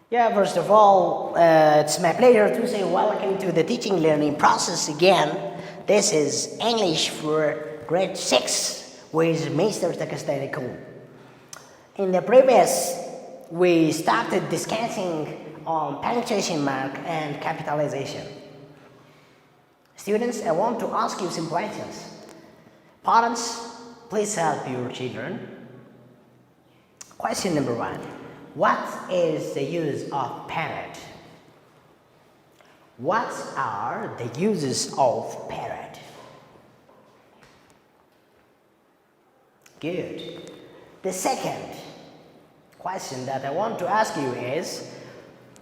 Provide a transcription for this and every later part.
Yeah, first of all, it's my pleasure to say welcome to the teaching learning process again. This is English for grade 6 with Mr. Takastanikum. In the previous, we started discussing on punctuation mark and capitalization. Students, I want to ask you some questions. Parents, please help your children. Question number 1. What is the use of parrot? What are the uses of parrot? Good. The second question that I want to ask you is,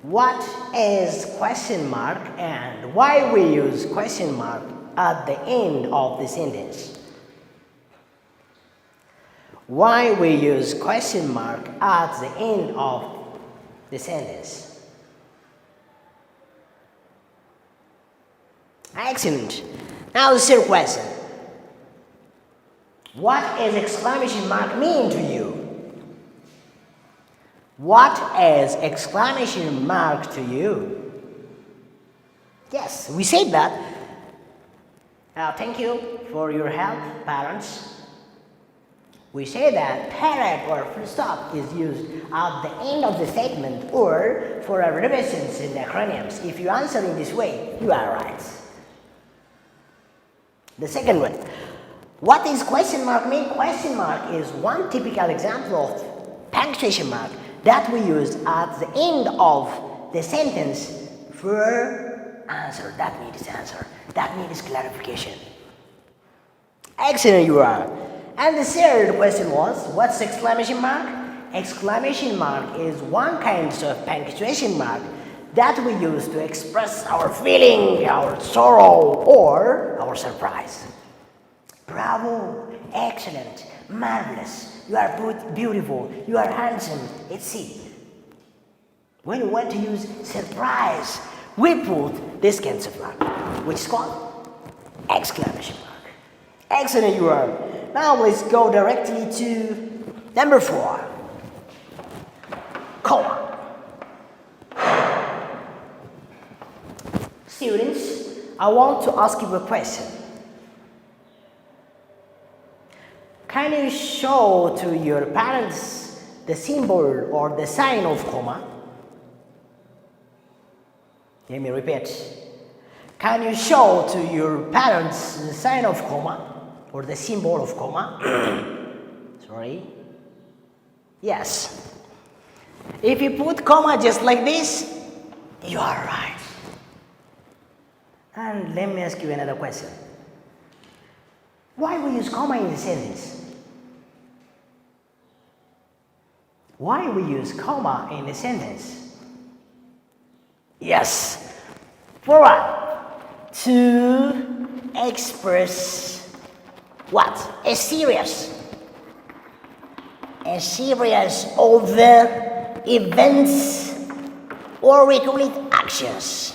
what is question mark and why we use question mark at the end of the sentence? Why we use question mark at the end of the sentence? Excellent. Now the third question. What does exclamation mark mean to you? What is exclamation mark to you? Yes, we said that. Thank you for your help, parents. We say that parrot or full stop is used at the end of the statement or for abbreviations in acronyms. If you answer in this way, you are right. The second one. What is question mark mean? Question mark is one typical example of punctuation mark that we use at the end of the sentence for answer. That means answer. That means clarification. Excellent, you are. And the third question was, what's exclamation mark? Exclamation mark is one kind of punctuation mark that we use to express our feeling, our sorrow, or our surprise. Bravo, excellent, marvelous, you are beautiful, you are handsome, etc. When you want to use surprise, we put this kind of mark, which is called exclamation mark. Excellent, you are. Now let's go directly to number 4. Coma. Students, I want to ask you a question. Can you show to your parents the symbol or the sign of comma? Let me repeat. Can you show to your parents the sign of comma? Or the symbol of comma? Sorry. Yes. If you put comma just like this, you are right. And let me ask you another question. Why we use comma in the sentence? Why we use comma in the sentence? Yes. For what? To express what? A series of events, or we call it actions.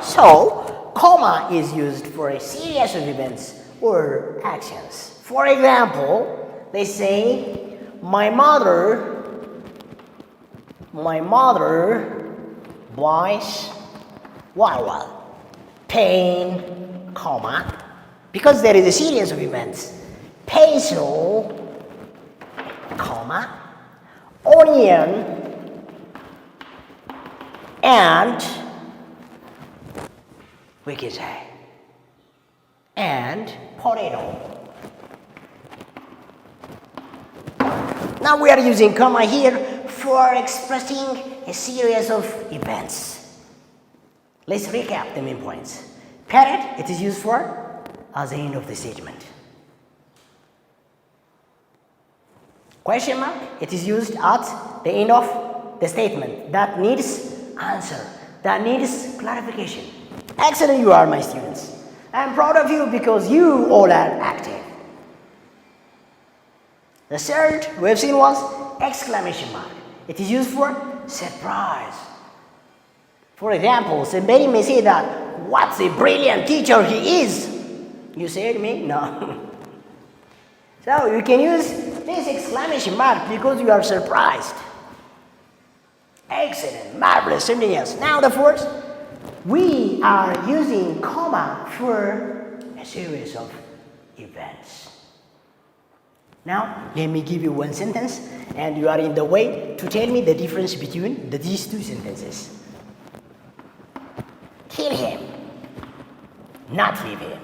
So, comma is used for a series of events or actions. For example, they say, my mother buys water. Pain, comma, because there is a series of events. Pencil, comma, onion, and we can say, and potato. Now we are using comma here for expressing a series of events. Let's recap the main points. Parrot, it is used for at the end of the statement. Question mark, it is used at the end of the statement. That needs answer. That needs clarification. Excellent, you are my students. I am proud of you because you all are active. The third we have seen was exclamation mark. It is used for surprise. For example, somebody may say that, what a brilliant teacher he is. You say to me? No. So you can use this exclamation mark because you are surprised. Excellent, marvelous, something else. Now the fourth, we are using comma for a series of events. Now, let me give you one sentence, and you are in the way to tell me the difference between these two sentences. Kill him, not leave him.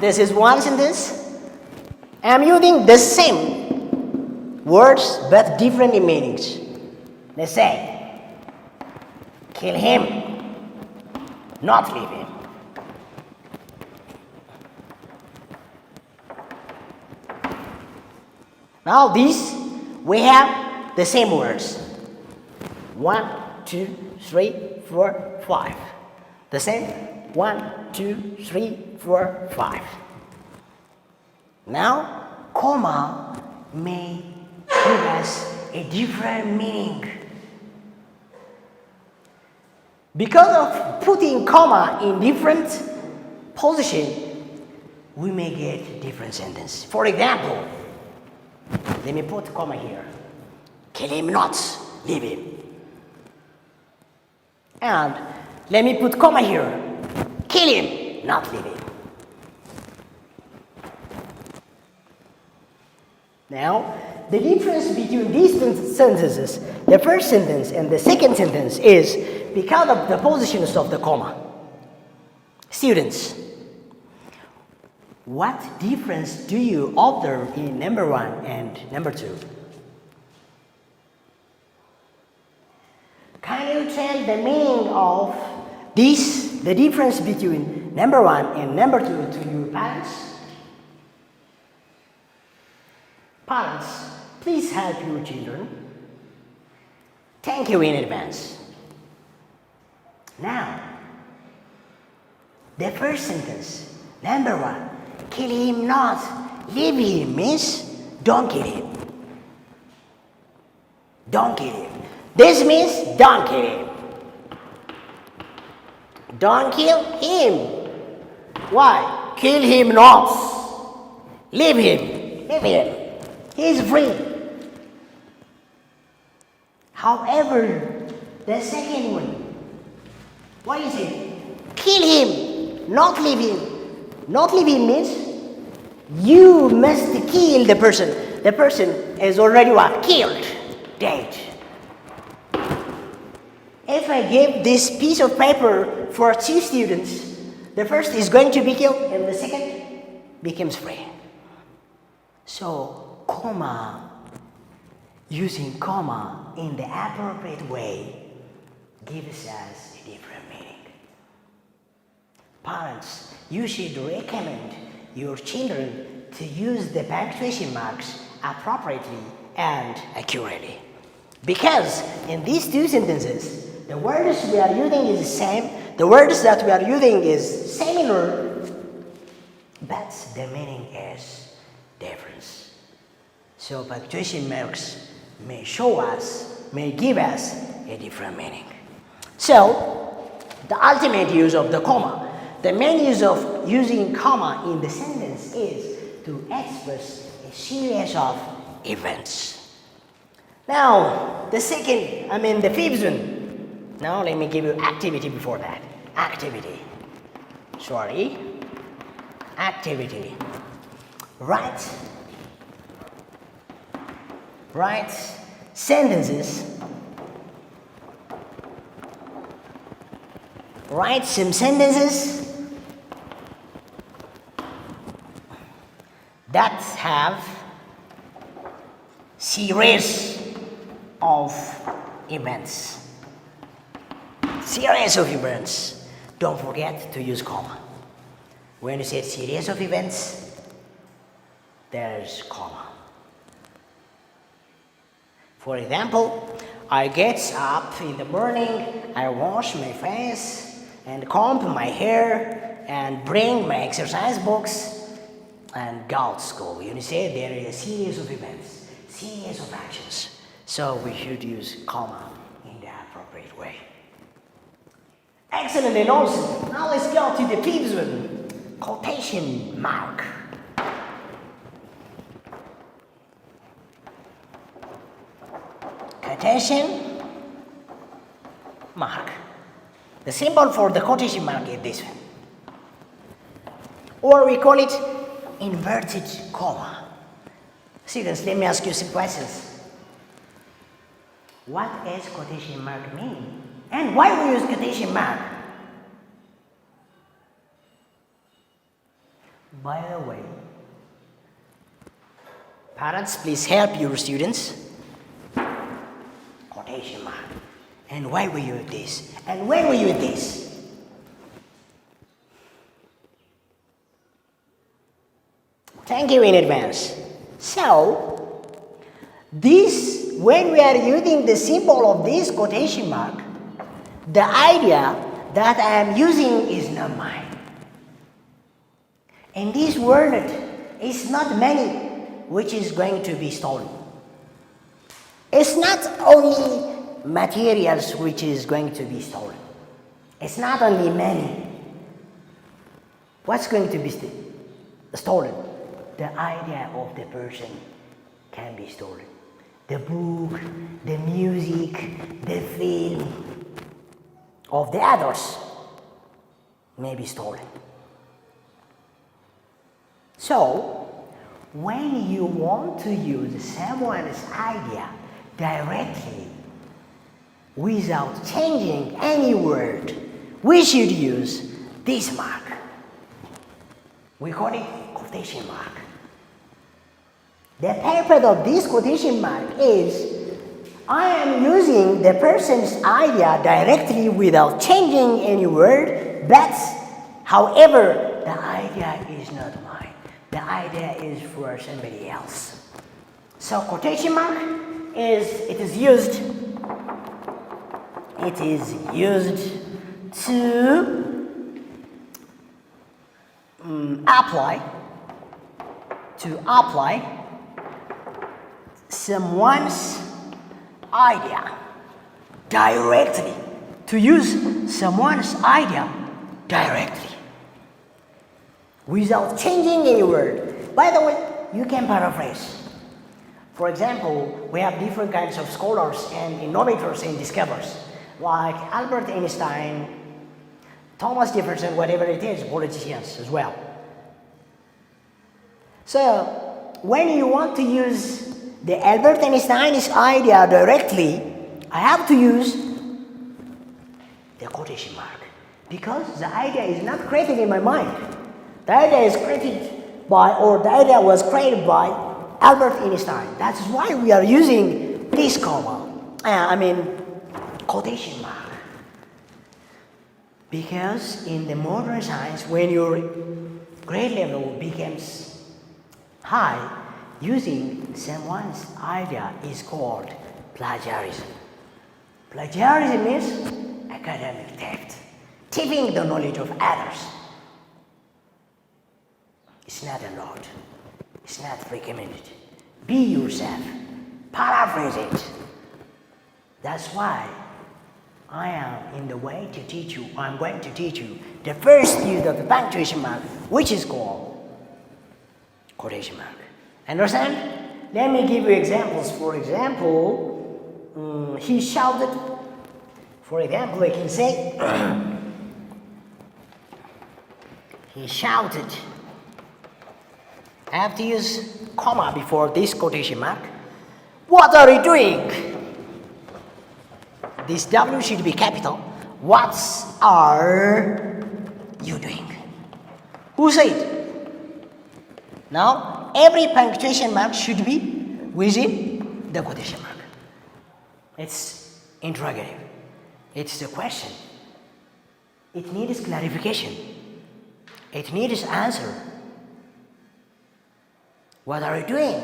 This is one sentence. I'm using the same words but different in meanings. Let's say, kill him, not leave him. Now these, we have the same words. 1, 2, 3, 4, 5. The same. 1, 2, 3, 4, 5. Now, comma may give us a different meaning. Because of putting comma in different position, we may get different sentence. For example, let me put comma here. Kill him not, leave him. And let me put comma here. Kill him, not leave him. Now, the difference between these sentences, the first sentence and the second sentence, is because of the positions of the comma. Students, what difference do you observe in number 1 and number 2? Can you tell the meaning of this, the difference between number 1 and number 2 to your parents? Parents, please help your children. Thank you in advance. Now, the first sentence, number 1, kill him not, leave him means don't kill him. Don't kill him. This means don't kill him. Don't kill him. Why? Kill him not. Leave him. Leave him. He is free. However, the second one, what is it? Kill him, not leave him. Not leave him means you must kill the person. The person is already what? Killed. Dead. If I give this piece of paper for 2 students, the first is going to be killed and the second becomes free. So, comma, using comma in the appropriate way gives us a different meaning. Parents, you should recommend your children to use the punctuation marks appropriately and accurately. Because in these 2 sentences, the words we are using is the same, the words that we are using is similar, but the meaning is different. So punctuation marks may show us, may give us a different meaning. So, the ultimate use of the comma, the main use of using comma in the sentence is to express a series of events. Now, the fifth one. Now let me give you activity before that. Activity. Activity. Write sentences. Write some sentences that have series of events. Series of events. Don't forget to use comma. When you say series of events, there's comma. For example, I get up in the morning, I wash my face and comb my hair and bring my exercise books and go to school. You say there is a series of events, series of actions. So we should use comma in the appropriate way. Excellent and awesome. Now let's go to the fifth one. quotation mark. Quotation mark. The symbol for the quotation mark is this one. Or we call it inverted comma. Students, let me ask you some questions. What does quotation mark mean? And why we use quotation mark? By the way, parents, please help your students. Quotation mark. And why we use this? And when we use this? Thank you in advance. So, this, when we are using the symbol of this quotation mark, the idea that I am using is not mine. And this word is not money which is going to be stolen. It's not only materials which is going to be stolen. It's not only money. What's going to be stolen? The idea of the person can be stolen. The book, the music, the film of the others may be stolen. So, when you want to use someone's idea directly without changing any word, we should use this mark. We call it quotation mark. The purpose of this quotation mark is I am using the person's idea directly without changing any word, but however, the idea is not mine. The idea is for somebody else. So quotation mark is used to apply someone's idea directly, to use someone's idea directly without changing any word. By the way, you can paraphrase. For example, we have different kinds of scholars and innovators and discoverers, like Albert Einstein, Thomas Jefferson, whatever it is, politicians as well. So, when you want to use the Albert Einstein's idea directly, I have to use the quotation mark, because the idea is not created in my mind. The idea is created by, or the idea was created by Albert Einstein. That's why we are using this quotation mark. Because in the modern science, when your grade level becomes high, using someone's idea is called plagiarism. Plagiarism is academic theft, thieving the knowledge of others. It's not allowed. It's not recommended. Be yourself. Paraphrase it. That's why I am in the way to teach you. I'm going to teach you the first use of the punctuation mark, which is called quotation mark. Understand? Let me give you examples. For example, he shouted. For example, I can say, he shouted. I have to use comma before this quotation mark. What are you doing? This W should be capital. What are you doing? Who said? Now, every punctuation mark should be within the quotation mark. It's interrogative. It's a question. It needs clarification. It needs answer. What are you doing?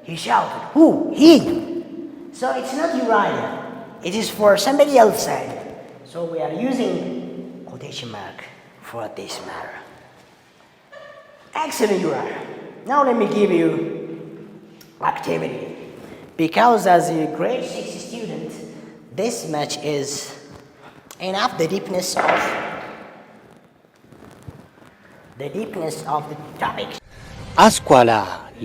He shouted. Who? He. So it's not your idea. It is for somebody else side. So we are using quotation mark for this matter. Excellent, you are. Now let me give you activity. Because as a grade 6 student, this much is enough the deepness of the deepness of the topic. አስኳላ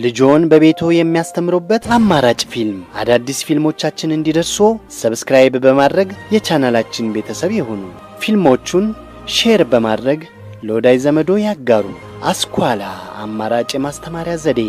ልጆን በቤቶ የሚያስተምሩበት አማራጭ ፊልም። አዳዲስ ፊልሞቻችን እንዲደርሱ ሰብስክራይብ በማድረግ የቻናላችን ቤተሰብ ይሁኑ። ፊልሞቹን ሼር በማድረግ ለወዳጅ ዘመዶ ያጋሩ። አስኳላ አማራጭ ማስተማሪያ ዘዴ